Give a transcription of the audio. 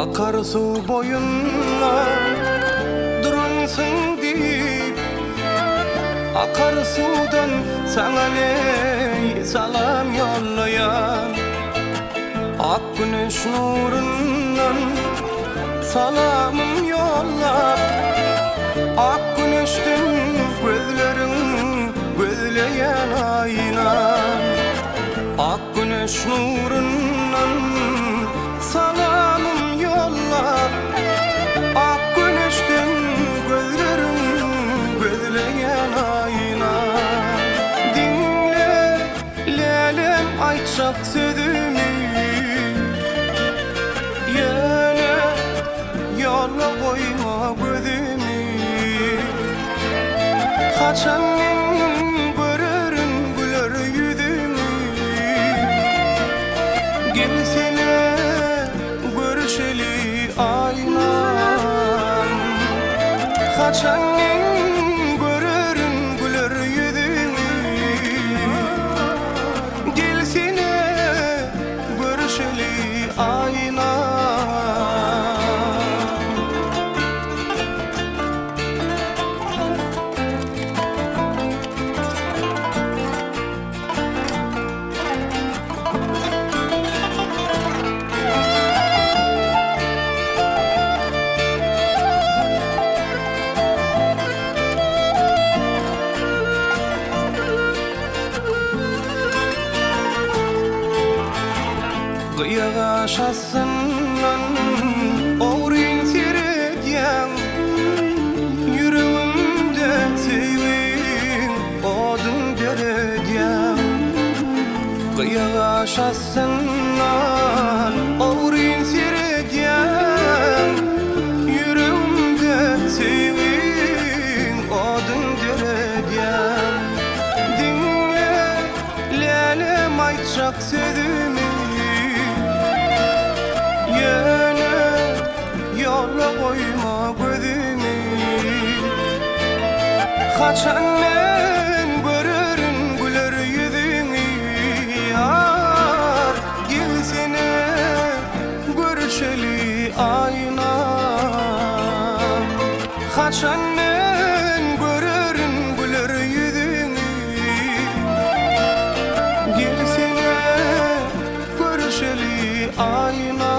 Akarsu boyunla duransın deyip akarsudan sana ne salam yollayan ak güneş nurundan salamım yolla. Ak güneşten gözlerin gözleyen ayna ak güneş nurundan salamım yolla. Ak güneşten gözlerin gözleyen ayna dinle lelem aytsak sözümü yine yolla koyma gözümü. Kaçan görürün güler yüzümü gelsene görüşeli aynan. Kaçan görürün güler yüzümü gelsene görüşeli aynan. Kıyağa şahsından oğrin seyredyen yüreğimde sevin odun deredyen. Kıyağa şahsından oğrin seyredyen yüreğimde sevin odun deredyen. Dinle lelem aytsak sözümü yine yolla koyma gözümü. Kaçannen görürün güler yüzünü yar gelsene görüşeli ayna. Kaçannen görürün güler yüzünü gelsene görüşeli ayna.